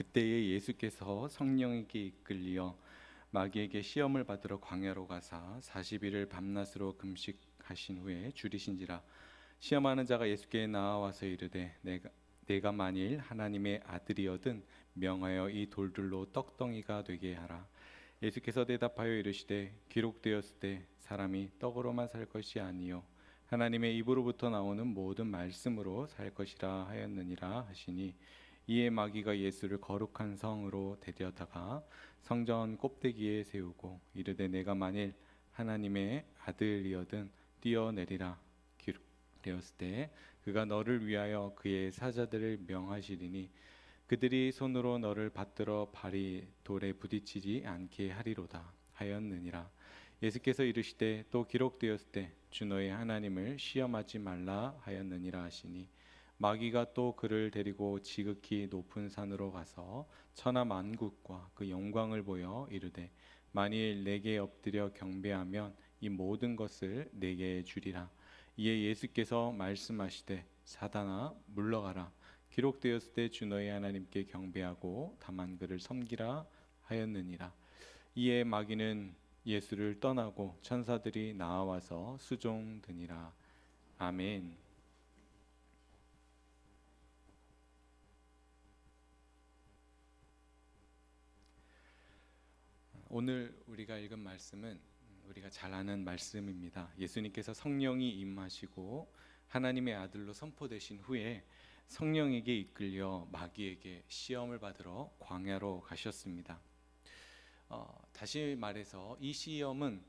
그때에 예수께서 성령에게 이끌리어 마귀에게 시험을 받으러 광야로 가사 40일을 밤낮으로 금식하신 후에 줄이신지라. 시험하는 자가 예수께 나와서 이르되 내가 만일 하나님의 아들이거든 명하여 이 돌들로 떡덩이가 되게 하라. 예수께서 대답하여 이르시되 기록되었을 때 사람이 떡으로만 살 것이 아니요 하나님의 입으로부터 나오는 모든 말씀으로 살 것이라 하였느니라 하시니, 이에 마귀가 예수를 거룩한 성으로 데려다가 성전 꼭대기에 세우고 이르되 내가 만일 하나님의 아들이거든 뛰어내리라. 기록되었을 때 그가 너를 위하여 그의 사자들을 명하시리니 그들이 손으로 너를 받들어 발이 돌에 부딪히지 않게 하리로다 하였느니라. 예수께서 이르시되 또 기록되었을 때 주 너의 하나님을 시험하지 말라 하였느니라 하시니, 마귀가 또 그를 데리고 지극히 높은 산으로 가서 천하 만국과 그 영광을 보여 이르되 만일 내게 엎드려 경배하면 이 모든 것을 내게 주리라. 이에 예수께서 말씀하시되 사단아 물러가라. 기록되었을 때 주 너의 하나님께 경배하고 다만 그를 섬기라 하였느니라. 이에 마귀는 예수를 떠나고 천사들이 나와서 수종드니라. 아멘. 오늘 우리가 읽은 말씀은 우리가 잘 아는 말씀입니다. 예수님께서 성령이 임하시고 하나님의 아들로 선포되신 후에 성령에게 이끌려 마귀에게 시험을 받으러 광야로 가셨습니다. 다시 말해서 이 시험은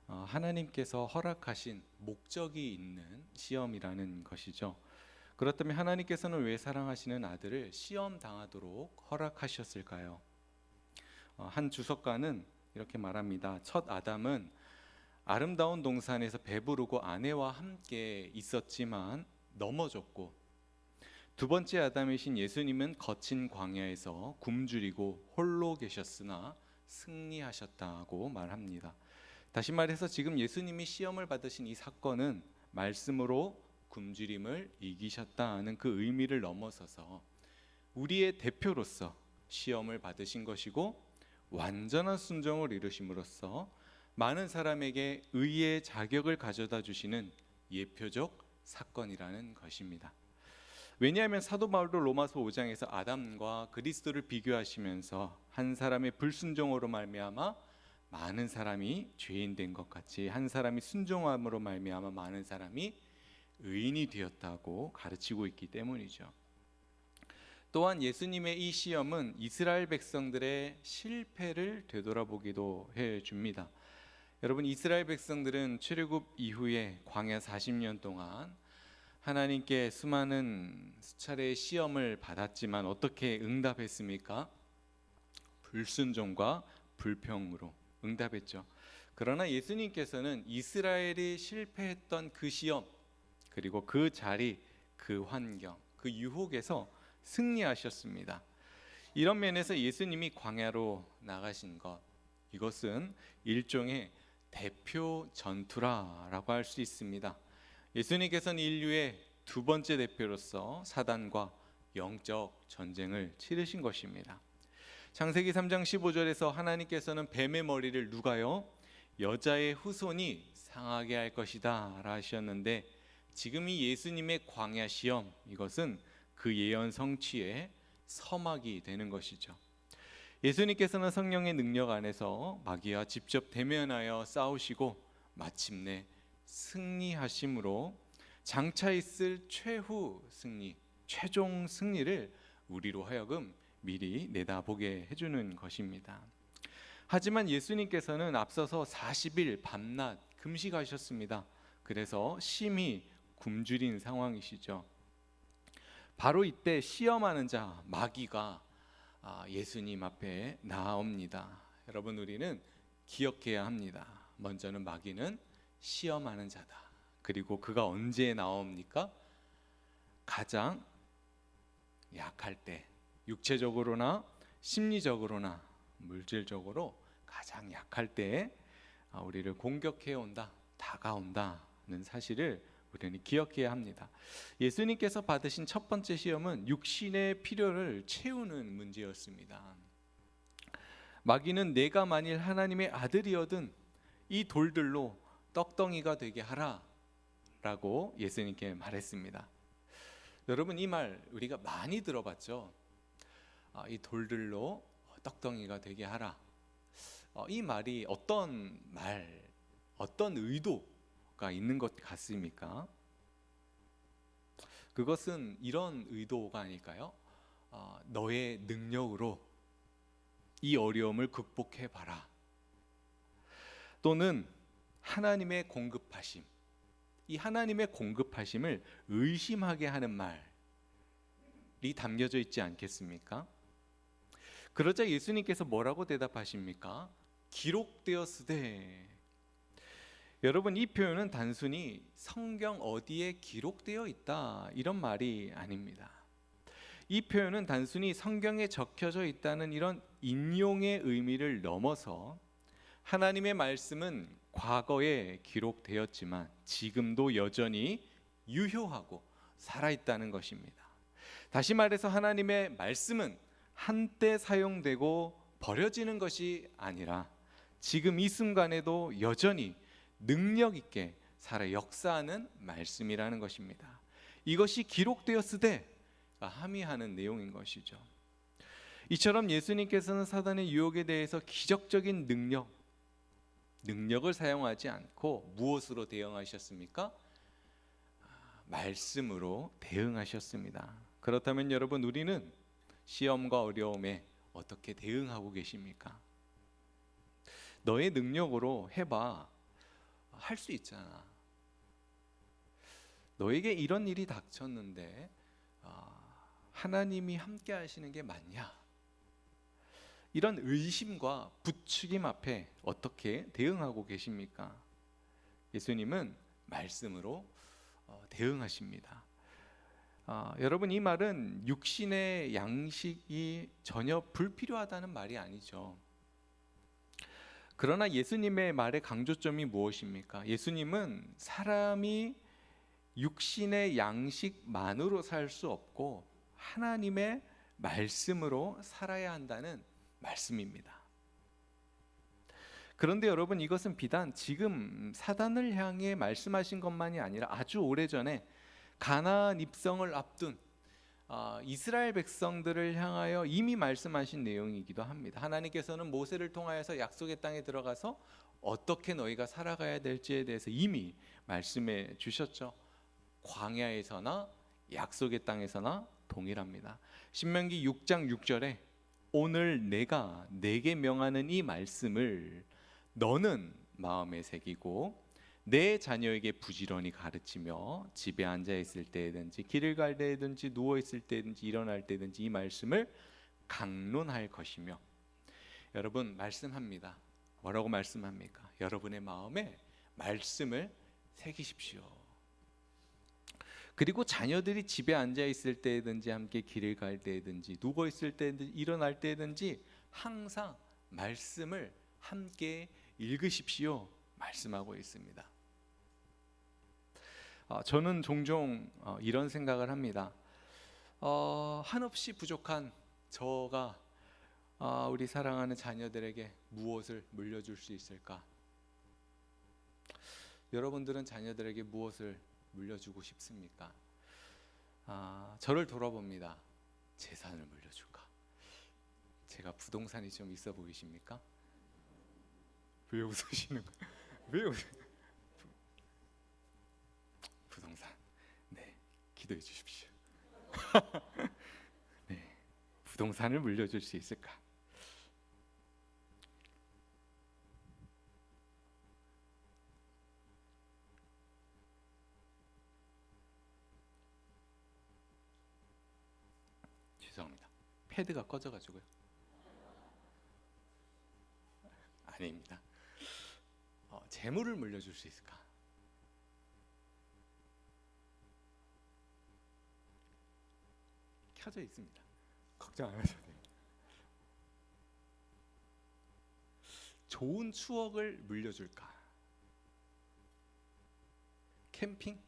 하나님께서 허락하신 목적이 있는 시험이라는 것이죠. 그렇다면 하나님께서는 왜 사랑하시는 아들을 시험 당하도록 허락하셨을까요? 한 주석가는 이렇게 말합니다. 첫 아담은 아름다운 동산에서 배부르고 아내와 함께 있었지만 넘어졌고, 두 번째 아담이신 예수님은 거친 광야에서 굶주리고 홀로 계셨으나 승리하셨다고 말합니다. 다시 말해서 지금 예수님이 시험을 받으신 이 사건은 말씀으로 굶주림을 이기셨다는 그 의미를 넘어서서 우리의 대표로서 시험을 받으신 것이고, 완전한 순종을 이루심으로써 많은 사람에게 의의 자격을 가져다 주시는 예표적 사건이라는 것입니다. 왜냐하면 사도 바울도 로마서 5장에서 아담과 그리스도를 비교하시면서 한 사람의 불순종으로 말미암아 많은 사람이 죄인 된 것 같이 한 사람이 순종함으로 말미암아 많은 사람이 의인이 되었다고 가르치고 있기 때문이죠. 또한 예수님의 이 시험은 이스라엘 백성들의 실패를 되돌아보기도 해줍니다. 여러분, 이스라엘 백성들은 출애굽 이후에 광야 40년 동안 하나님께 수많은 수차례의 시험을 받았지만 어떻게 응답했습니까? 불순종과 불평으로 응답했죠. 그러나 예수님께서는 이스라엘이 실패했던 그 시험, 그리고 그 자리, 그 환경, 그 유혹에서 승리하셨습니다. 이런 면에서 예수님이 광야로 나가신 것, 이것은 일종의 대표 전투라고 할 수 있습니다. 예수님께서는 인류의 두 번째 대표로서 사단과 영적 전쟁을 치르신 것입니다. 창세기 3장 15절에서 하나님께서는 뱀의 머리를 누가요? 여자의 후손이 상하게 할 것이다 라 하셨는데, 지금 이 예수님의 광야 시험, 이것은 그 예언 성취의 서막이 되는 것이죠. 예수님께서는 성령의 능력 안에서 마귀와 직접 대면하여 싸우시고 마침내 승리하심으로 장차 있을 최후 승리, 최종 승리를 우리로 하여금 미리 내다보게 해주는 것입니다. 하지만 예수님께서는 앞서서 40일 밤낮 금식하셨습니다. 그래서 심히 굶주린 상황이시죠. 바로 이때 시험하는 자 마귀가 예수님 앞에 나옵니다. 여러분, 우리는 기억해야 합니다. 먼저는 마귀는 시험하는 자다. 그리고 그가 언제 나옵니까? 가장 약할 때, 육체적으로나 심리적으로나 물질적으로 가장 약할 때 우리를 공격해 온다, 다가온다는 사실을 우리는 기억해야 합니다. 예수님께서 받으신 첫 번째 시험은 육신의 필요를 채우는 문제였습니다. 마귀는 내가 만일 하나님의 아들이어든 이 돌들로 떡덩이가 되게 하라 라고 예수님께 말했습니다. 여러분, 이 말 우리가 많이 들어봤죠. 이 돌들로 떡덩이가 되게 하라. 이 말이 어떤 의도가 있는 것 같습니까? 그것은 이런 의도가 아닐까요? 너의 능력으로 이 어려움을 극복해 봐라. 또는 하나님의 공급하심, 이 하나님의 공급하심을 의심하게 하는 말이 담겨져 있지 않겠습니까? 그러자 예수님께서 뭐라고 대답하십니까? 기록되었으되. 여러분, 이 표현은 단순히 성경 어디에 기록되어 있다 이런 말이 아닙니다. 이 표현은 단순히 성경에 적혀져 있다는 이런 인용의 의미를 넘어서 하나님의 말씀은 과거에 기록되었지만 지금도 여전히 유효하고 살아있다는 것입니다. 다시 말해서 하나님의 말씀은 한때 사용되고 버려지는 것이 아니라 지금 이 순간에도 여전히 능력 있게 살아 역사하는 말씀이라는 것입니다. 이것이 기록되었으되 함의하는 내용인 것이죠. 이처럼 예수님께서는 사단의 유혹에 대해서 기적적인 능력을 사용하지 않고 무엇으로 대응하셨습니까? 말씀으로 대응하셨습니다. 그렇다면 여러분, 우리는 시험과 어려움에 어떻게 대응하고 계십니까? 너의 능력으로 해봐. 할 수 있잖아. 너에게 이런 일이 닥쳤는데 하나님이 함께 하시는 게 맞냐? 이런 의심과 부추김 앞에 어떻게 대응하고 계십니까? 예수님은 말씀으로 대응하십니다. 여러분, 이 말은 육신의 양식이 전혀 불필요하다는 말이 아니죠. 그러나 예수님의 말의 강조점이 무엇입니까? 예수님은 사람이 육신의 양식만으로 살 수 없고 하나님의 말씀으로 살아야 한다는 말씀입니다. 그런데 여러분, 이것은 비단 지금 사단을 향해 말씀하신 것만이 아니라 아주 오래전에 가나안 입성을 앞둔 이스라엘 백성들을 향하여 이미 말씀하신 내용이기도 합니다. 하나님께서는 모세를 통하여서 약속의 땅에 들어가서 어떻게 너희가 살아가야 될지에 대해서 이미 말씀해 주셨죠. 광야에서나 약속의 땅에서나 동일합니다. 신명기 6장 6절에 오늘 내가 내게 명하는 이 말씀을 너는 마음에 새기고 내 자녀에게 부지런히 가르치며 집에 앉아 있을 때든지 길을 갈 때든지 누워 있을 때든지 일어날 때든지 이 말씀을 강론할 것이며. 여러분, 말씀합니다. 뭐라고 말씀합니까? 여러분의 마음에 말씀을 새기십시오. 그리고 자녀들이 집에 앉아 있을 때든지 함께 길을 갈 때든지 누워 있을 때든지 일어날 때든지 항상 말씀을 함께 읽으십시오 말씀하고 있습니다. 저는 종종 이런 생각을 합니다. 한없이 부족한 저가 우리 사랑하는 자녀들에게 무엇을 물려줄 수 있을까? 여러분들은 자녀들에게 무엇을 물려주고 싶습니까? 저를 돌아봅니다. 재산을 물려줄까? 제가 부동산이 좀 있어 보이십니까? 왜 웃으시는 거예요? 왜 부동산. 네, 기도해 주십시오. 네, 부동산을 물려줄 수 있을까? 죄송합니다. 패드가 꺼져가지고요. 아닙니다. 재물을 물려줄 수 있을까? 켜져 있습니다. 걱정 안 하셔도 돼요. 좋은 추억을 물려줄까? 캠핑?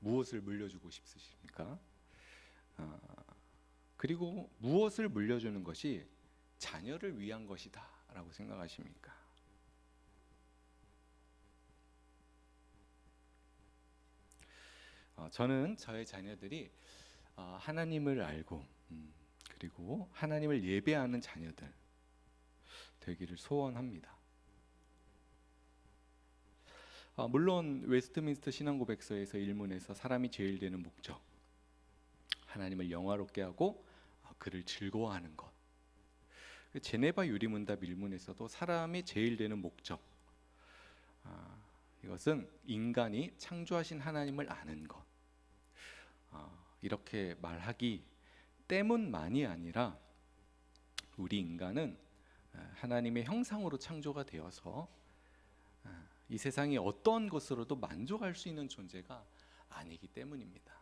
무엇을 물려주고 싶으십니까? 그리고 무엇을 물려주는 것이 자녀를 위한 것이다라고 생각하십니까? 저는 저의 자녀들이 하나님을 알고 그리고 하나님을 예배하는 자녀들 되기를 소원합니다. 물론 웨스트민스터 신앙고백서에서 일문에서 사람이 제일 되는 목적, 하나님을 영화롭게 하고 그를 즐거워하는 것. 제네바 유리문답 일문에서도 사람이 제일 되는 목적, 이것은 인간이 창조하신 하나님을 아는 것, 이렇게 말하기 때문만이 아니라 우리 인간은 하나님의 형상으로 창조가 되어서 이 세상이 어떤 것으로도 만족할 수 있는 존재가 아니기 때문입니다.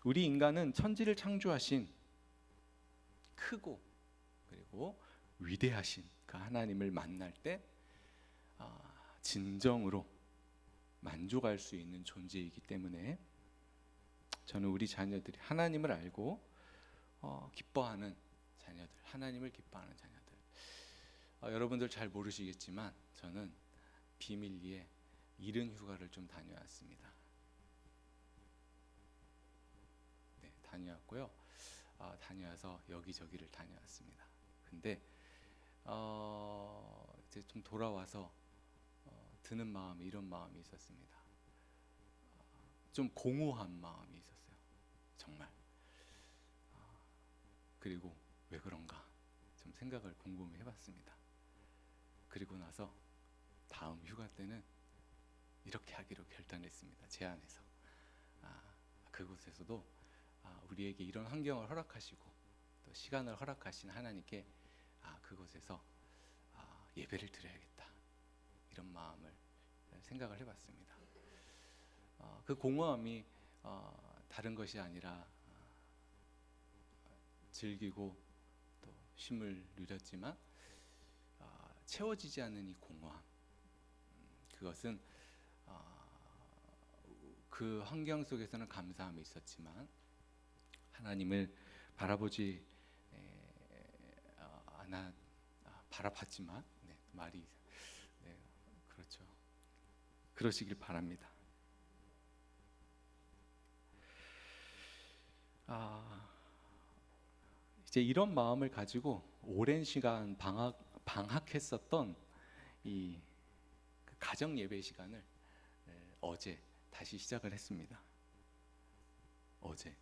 우리 인간은 천지를 창조하신 크고 그리고 위대하신 그 하나님을 만날 때 진정으로 만족할 수 있는 존재이기 때문에 저는 우리 자녀들이 하나님을 알고 기뻐하는 자녀들, 하나님을 기뻐하는 자녀들. 여러분들 잘 모르시겠지만 저는 비밀리에 이른 휴가를 좀 다녀왔습니다. 네, 다녀왔고요. 다녀와서 여기저기를 다녀왔습니다. 근데 이제 좀 돌아와서 드는 마음이 이런 마음이 있었습니다. 좀 공허한 마음이 있었어요. 정말. 그리고 왜 그런가 좀 생각을 곰곰이 해봤습니다. 그리고 나서 다음 휴가 때는 이렇게 하기로 결단했습니다. 제 안에서 그곳에서도 우리에게 이런 환경을 허락하시고 또 시간을 허락하신 하나님께 그곳에서 예배를 드려야겠다, 이런 마음을 생각을 해봤습니다. 그 공허함이 다른 것이 아니라 즐기고 또 쉼을 누렸지만 채워지지 않는 이 공허함, 그것은 그 환경 속에서는 감사함이 있었지만 하나님을 바라보지 않아 바라봤지만 말이 그렇죠. 그러시길 바랍니다. 이제 이런 마음을 가지고 오랜 시간 방학했었던 이 가정 예배 시간을 어제 다시 시작을 했습니다. 어제.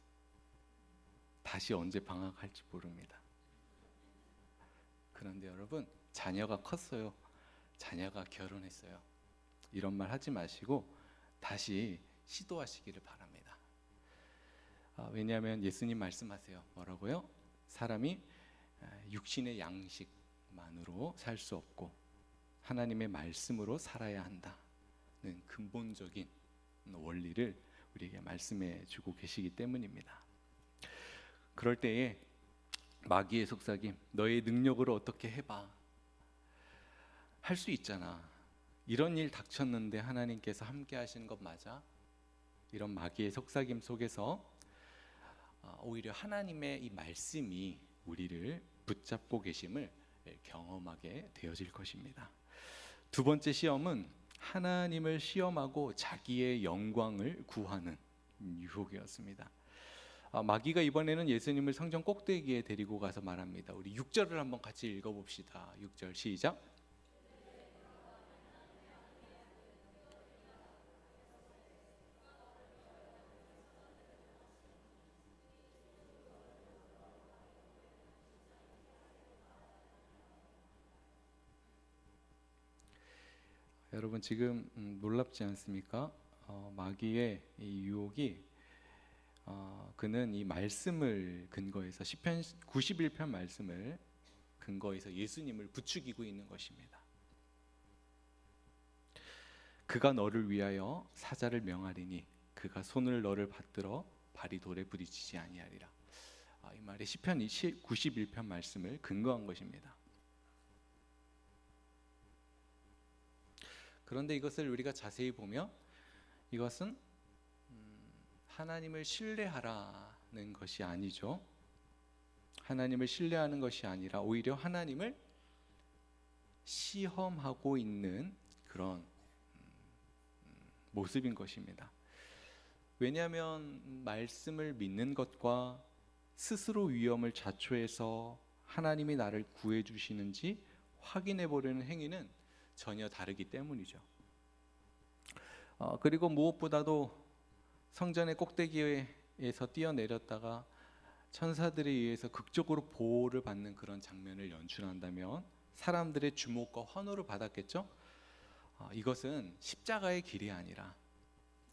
다시 언제 방학할지 모릅니다. 그런데 여러분, 자녀가 컸어요. 자녀가 결혼했어요. 이런 말 하지 마시고 다시 시도하시기를 바랍니다. 왜냐하면 예수님 말씀하세요. 뭐라고요? 사람이 육신의 양식만으로 살 수 없고 하나님의 말씀으로 살아야 한다는 근본적인 원리를 우리에게 말씀해 주고 계시기 때문입니다. 그럴 때에 마귀의 속삭임, 너의 능력으로 어떻게 해봐, 할 수 있잖아, 이런 일 닥쳤는데 하나님께서 함께 하시는 것 맞아? 이런 마귀의 속삭임 속에서 오히려 하나님의 이 말씀이 우리를 붙잡고 계심을 경험하게 되어질 것입니다. 두 번째 시험은 하나님을 시험하고 자기의 영광을 구하는 유혹이었습니다. 마귀가 이번에는 예수님을 성전 꼭대기에 데리고 가서 말합니다. 우리 6절을 한번 같이 읽어봅시다. 6절 시작. 여러분 지금 놀랍지 않습니까? 마귀의 이 유혹이 그는 이 말씀을 근거해서 시편 91편 말씀을 근거해서 예수님을 부추기고 있는 것입니다. 그가 너를 위하여 사자를 명하리니 그가 손을 너를 받들어 발이 돌에 부딪히지 아니하리라. 이 말이 시편 91편 말씀을 근거한 것입니다. 그런데 이것을 우리가 자세히 보면 이것은 하나님을 신뢰하라는 것이 아니죠. 하나님을 신뢰하는 것이 아니라 오히려 하나님을 시험하고 있는 그런 모습인 것입니다. 왜냐하면 말씀을 믿는 것과 스스로 위험을 자초해서 하나님이 나를 구해 주시는지 확인해 보려는 행위는 전혀 다르기 때문이죠. 그리고 무엇보다도 성전의 꼭대기에서 뛰어내렸다가 천사들에 의해서 극적으로 보호를 받는 그런 장면을 연출한다면 사람들의 주목과 환호를 받았겠죠. 이것은 십자가의 길이 아니라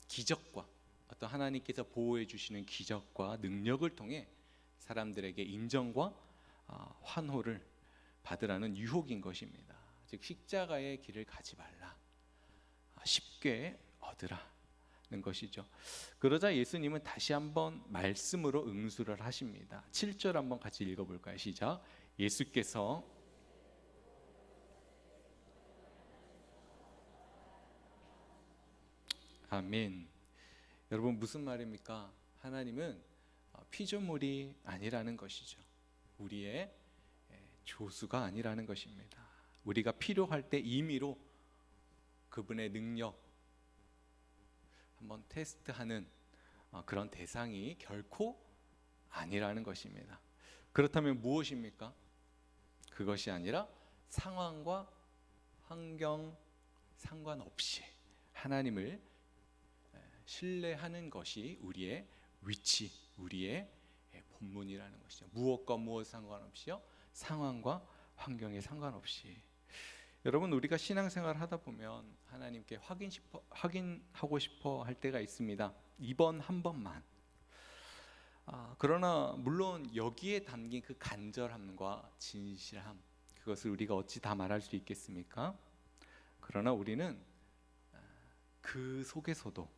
기적과 어떤 하나님께서 보호해 주시는 기적과 능력을 통해 사람들에게 인정과 환호를 받으라는 유혹인 것입니다. 즉 십자가의 길을 가지 말라, 쉽게 얻으라는 것이죠. 그러자 예수님은 다시 한번 말씀으로 응수를 하십니다. 7절 한번 같이 읽어볼까요? 시작. 예수께서 아멘. 여러분 무슨 말입니까? 하나님은 피조물이 아니라는 것이죠. 우리의 조수가 아니라는 것입니다. 우리가 필요할 때 임의로 그분의 능력 한번 테스트하는 그런 대상이 결코 아니라는 것입니다. 그렇다면 무엇입니까? 그것이 아니라 상황과 환경 상관없이 하나님을 신뢰하는 것이 우리의 위치, 우리의 본분이라는 것이죠. 무엇과 무엇 상관없이요, 상황과 환경에 상관없이. 여러분 우리가 신앙생활 하다 보면 하나님께 확인하고 싶어 할 때가 있습니다. 이번 한 번만. 그러나 물론 여기에 담긴 그 간절함과 진실함, 그것을 우리가 어찌 다 말할 수 있겠습니까? 그러나 우리는 그 속에서도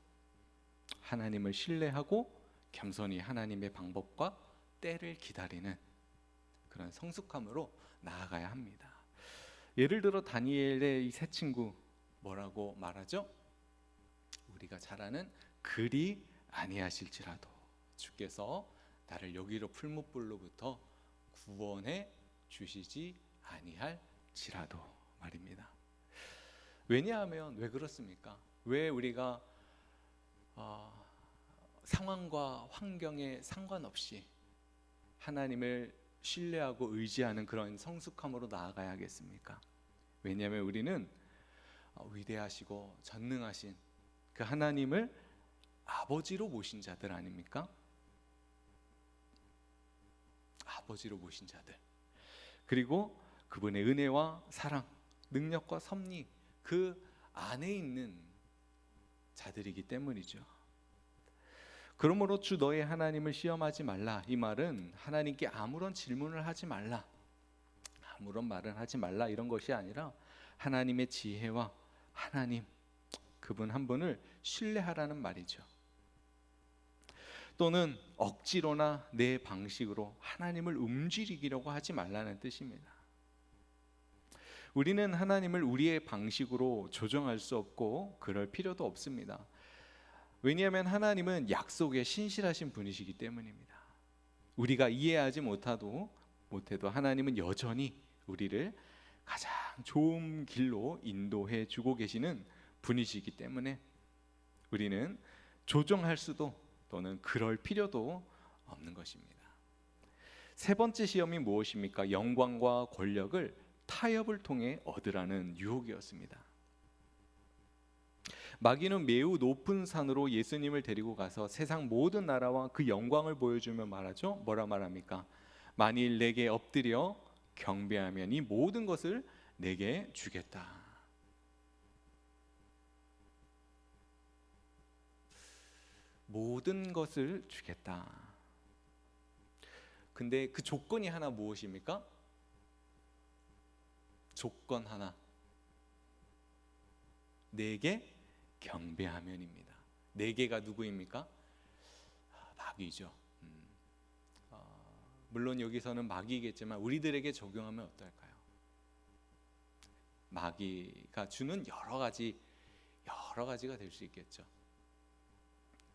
하나님을 신뢰하고 겸손히 하나님의 방법과 때를 기다리는 그런 성숙함으로 나아가야 합니다. 예를 들어 다니엘의 이 세 친구 뭐라고 말하죠? 우리가 잘 아는 그리 아니하실지라도 주께서 나를 여기로 풀무불로부터 구원해 주시지 아니할지라도 말입니다. 왜냐하면 왜 그렇습니까? 왜 우리가 상황과 환경에 상관없이 하나님을 신뢰하고 의지하는 그런 성숙함으로 나아가야겠습니까? 왜냐하면 우리는 위대하시고 전능하신 그 하나님을 아버지로 모신 자들 아닙니까? 아버지로 모신 자들, 그리고 그분의 은혜와 사랑, 능력과 섭리 그 안에 있는 자들이기 때문이죠. 그러므로 주 너의 하나님을 시험하지 말라, 이 말은 하나님께 아무런 질문을 하지 말라, 아무런 말을 하지 말라 이런 것이 아니라 하나님의 지혜와 하나님 그분 한 분을 신뢰하라는 말이죠. 또는 억지로나 내 방식으로 하나님을 움직이려고 하지 말라는 뜻입니다. 우리는 하나님을 우리의 방식으로 조정할 수 없고 그럴 필요도 없습니다. 왜냐하면 하나님은 약속에 신실하신 분이시기 때문입니다. 우리가 이해하지 못해도 하나님은 여전히 우리를 가장 좋은 길로 인도해 주고 계시는 분이시기 때문에 우리는 조정할 수도 또는 그럴 필요도 없는 것입니다. 세 번째 시험이 무엇입니까? 영광과 권력을 타협을 통해 얻으라는 유혹이었습니다. 마귀는 매우 높은 산으로 예수님을 데리고 가서 세상 모든 나라와 그 영광을 보여주며 말하죠. 뭐라 말합니까? 만일 내게 엎드려 경배하면 이 모든 것을 내게 주겠다. 모든 것을 주겠다. 근데 그 조건이 하나 무엇입니까? 조건 하나. 내게 경배하면입니다. 네 개가 누구입니까? 마귀죠. 물론 여기서는 마귀겠지만 우리들에게 적용하면 어떨까요? 마귀가 주는 여러 가지가 될 수 있겠죠.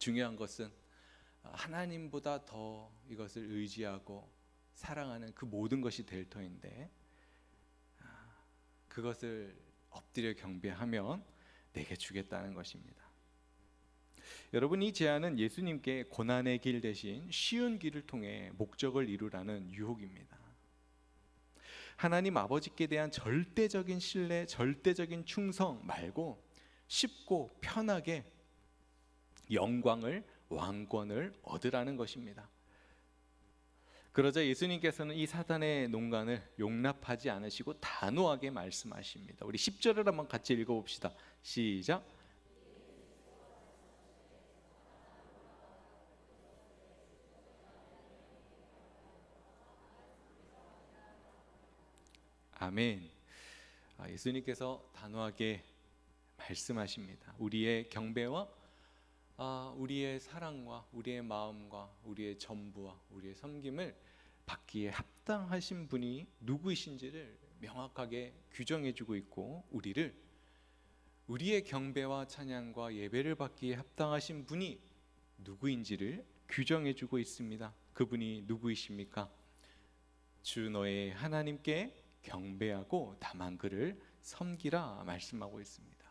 중요한 것은 하나님보다 더 이것을 의지하고 사랑하는 그 모든 것이 될 터인데, 그것을 엎드려 경배하면 내게 주겠다는 것입니다. 여러분, 이 제안은 예수님께 고난의 길 대신 쉬운 길을 통해 목적을 이루라는 유혹입니다. 하나님 아버지께 대한 절대적인 신뢰, 절대적인 충성 말고 쉽고 편하게 영광을, 왕권을 얻으라는 것입니다. 그러자 예수님께서는 이 사단의 농간을 용납하지 않으시고 단호하게 말씀하십니다. 우리 10절을 한번 같이 읽어봅시다. 시작. 아멘. 예수님께서 단호하게 말씀하십니다. 우리의 경배와 우리의 사랑과 우리의 마음과 우리의 전부와 우리의 섬김을 받기에 합당하신 분이 누구이신지를 명확하게 규정해주고 있고, 우리의 경배와 찬양과 예배를 받기에 합당하신 분이 누구인지를 규정해주고 있습니다. 그분이 누구이십니까? 주 너의 하나님께 경배하고 다만 그를 섬기라 말씀하고 있습니다.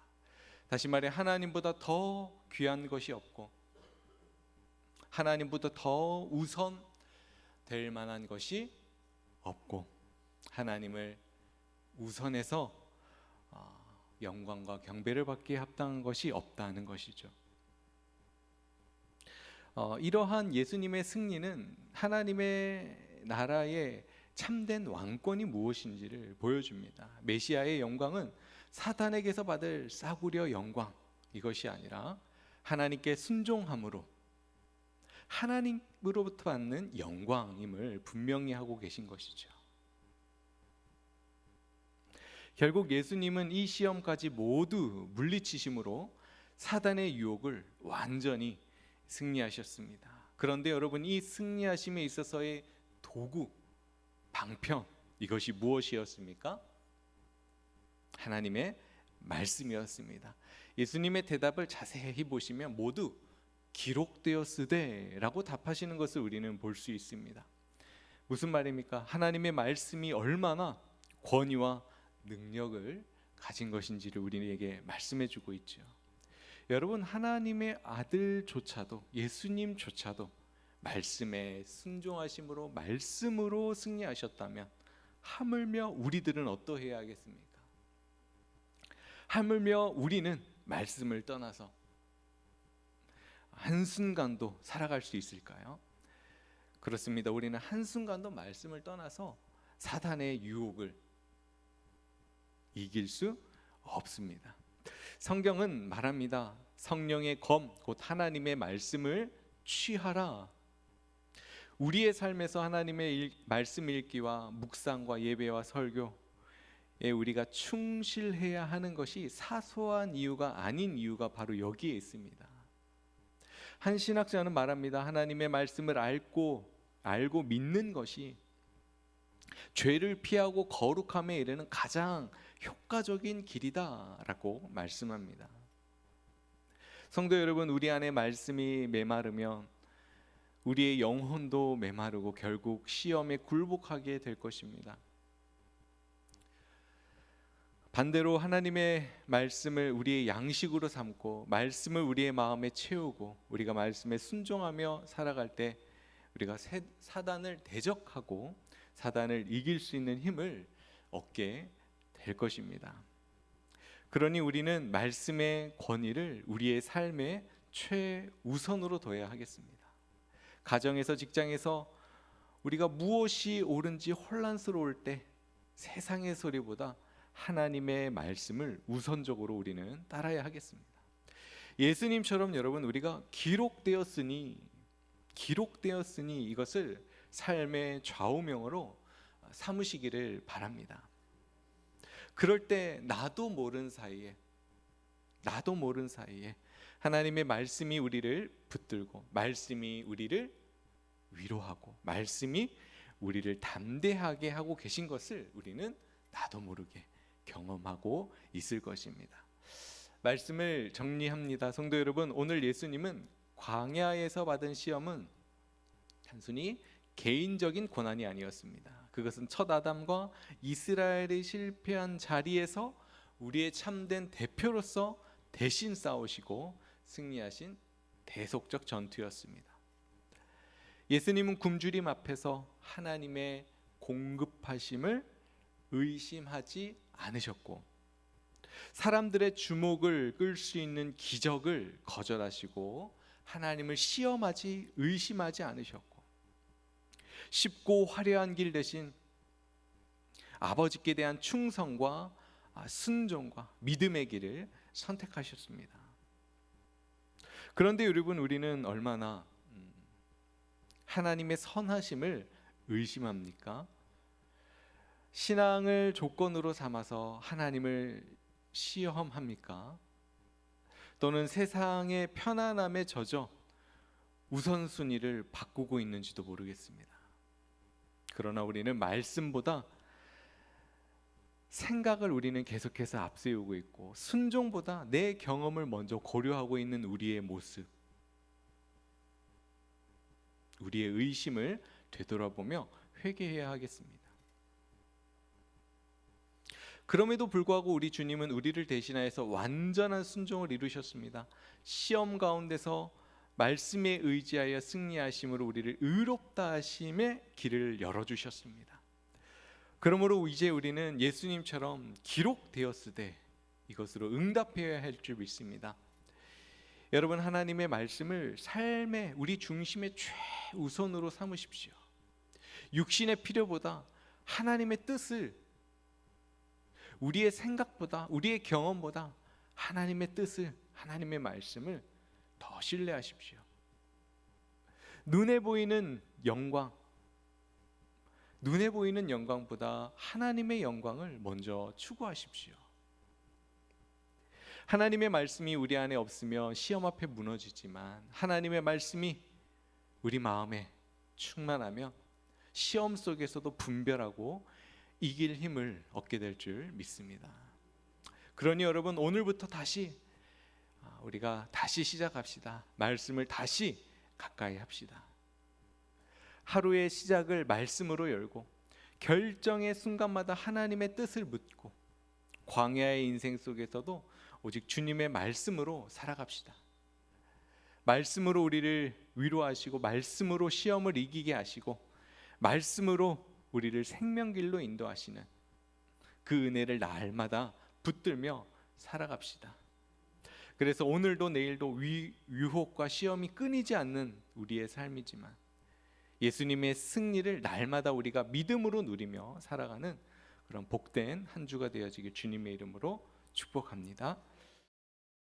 다시 말해, 하나님보다 더 귀한 것이 없고 하나님보다 더 우선 될 만한 것이 없고, 하나님을 우선해서 영광과 경배를 받기에 합당한 것이 없다는 것이죠. 이러한 예수님의 승리는 하나님의 나라의 참된 왕권이 무엇인지를 보여줍니다. 메시아의 영광은 사탄에게서 받을 싸구려 영광, 이것이 아니라 하나님께 순종함으로 하나님으로부터 받는 영광임을 분명히 하고 계신 것이죠. 결국 예수님은 이 시험까지 모두 물리치심으로 사단의 유혹을 완전히 승리하셨습니다. 그런데 여러분, 이 승리하심에 있어서의 도구, 방편, 이것이 무엇이었습니까? 하나님의 말씀이었습니다. 예수님의 대답을 자세히 보시면 모두 기록되었으되 라고 답하시는 것을 우리는 볼 수 있습니다. 무슨 말입니까? 하나님의 말씀이 얼마나 권위와 능력을 가진 것인지를 우리에게 말씀해 주고 있죠. 여러분, 하나님의 아들조차도, 예수님조차도 말씀에 순종하심으로, 말씀으로 승리하셨다면 하물며 우리들은 어떠해야 하겠습니까? 하물며 우리는 말씀을 떠나서 한순간도 살아갈 수 있을까요? 그렇습니다. 우리는 한순간도 말씀을 떠나서 사탄의 유혹을 이길 수 없습니다. 성경은 말합니다. 성령의 검, 곧 하나님의 말씀을 취하라. 우리의 삶에서 하나님의 말씀 읽기와 묵상과 예배와 설교에 우리가 충실해야 하는 것이 사소한 이유가 아닌 이유가 바로 여기에 있습니다. 한 신학자는 말합니다. 하나님의 말씀을 알고 믿는 것이 죄를 피하고 거룩함에 이르는 가장 효과적인 길이다라고 말씀합니다. 성도 여러분, 우리 안에 말씀이 메마르면 우리의 영혼도 메마르고 결국 시험에 굴복하게 될 것입니다. 반대로 하나님의 말씀을 우리의 양식으로 삼고 말씀을 우리의 마음에 채우고 우리가 말씀에 순종하며 살아갈 때 우리가 사단을 대적하고 사단을 이길 수 있는 힘을 얻게 될 것입니다. 그러니 우리는 말씀의 권위를 우리의 삶의 최우선으로 둬야 하겠습니다. 가정에서, 직장에서 우리가 무엇이 옳은지 혼란스러울 때 세상의 소리보다 하나님의 말씀을 우선적으로 우리는 따라야 하겠습니다. 예수님처럼 여러분, 우리가 기록되었으니 이것을 삶의 좌우명으로 삼으시기를 바랍니다. 그럴 때 나도 모른 사이에 하나님의 말씀이 우리를 붙들고 말씀이 우리를 위로하고 말씀이 우리를 담대하게 하고 계신 것을 우리는 나도 모르게 경험하고 있을 것입니다. 말씀을 정리합니다. 성도 여러분, 오늘 예수님은 광야에서 받은 시험은 단순히 개인적인 고난이 아니었습니다. 그것은 첫 아담과 이스라엘이 실패한 자리에서 우리의 참된 대표로서 대신 싸우시고 승리하신 대속적 전투였습니다. 예수님은 굶주림 앞에서 하나님의 공급하심을 의심하지 않으셨고, 사람들의 주목을 끌 수 있는 기적을 거절하시고, 하나님을 시험하지 의심하지 않으셨고, 쉽고 화려한 길 대신 아버지께 대한 충성과 순종과 믿음의 길을 선택하셨습니다. 그런데 여러분, 우리는 얼마나 하나님의 선하심을 의심합니까? 신앙을 조건으로 삼아서 하나님을 시험합니까? 또는 세상의 편안함에 젖어 우선순위를 바꾸고 있는지도 모르겠습니다. 그러나 우리는 말씀보다 생각을 우리는 계속해서 앞세우고 있고, 순종보다 내 경험을 먼저 고려하고 있는 우리의 모습, 우리의 의심을 되돌아보며 회개해야 하겠습니다. 그럼에도 불구하고 우리 주님은 우리를 대신하여서 완전한 순종을 이루셨습니다. 시험 가운데서 말씀에 의지하여 승리하심으로 우리를 의롭다 하심의 길을 열어주셨습니다. 그러므로 이제 우리는 예수님처럼 기록되었으되 이것으로 응답해야 할 줄 믿습니다. 여러분, 하나님의 말씀을 삶의 우리 중심의 최우선으로 삼으십시오. 육신의 필요보다 하나님의 뜻을, 우리의 생각보다, 우리의 경험보다 하나님의 뜻을, 하나님의 말씀을 더 신뢰하십시오. 눈에 보이는 영광, 눈에 보이는 영광보다 하나님의 영광을 먼저 추구하십시오. 하나님의 말씀이 우리 안에 없으면 시험 앞에 무너지지만, 하나님의 말씀이 우리 마음에 충만하면 시험 속에서도 분별하고 이길 힘을 얻게 될 줄 믿습니다. 그러니 여러분, 오늘부터 우리가 다시 시작합시다. 말씀을 다시 가까이 합시다. 하루의 시작을 말씀으로 열고, 결정의 순간마다 하나님의 뜻을 묻고, 광야의 인생 속에서도 오직 주님의 말씀으로 살아갑시다. 말씀으로 우리를 위로하시고, 말씀으로 시험을 이기게 하시고, 말씀으로 우리를 생명길로 인도하시는 그 은혜를 날마다 붙들며 살아갑시다. 그래서 오늘도 내일도 유혹과 시험이 끊이지 않는 우리의 삶이지만, 예수님의 승리를 날마다 우리가 믿음으로 누리며 살아가는 그런 복된 한 주가 되어지길 주님의 이름으로 축복합니다.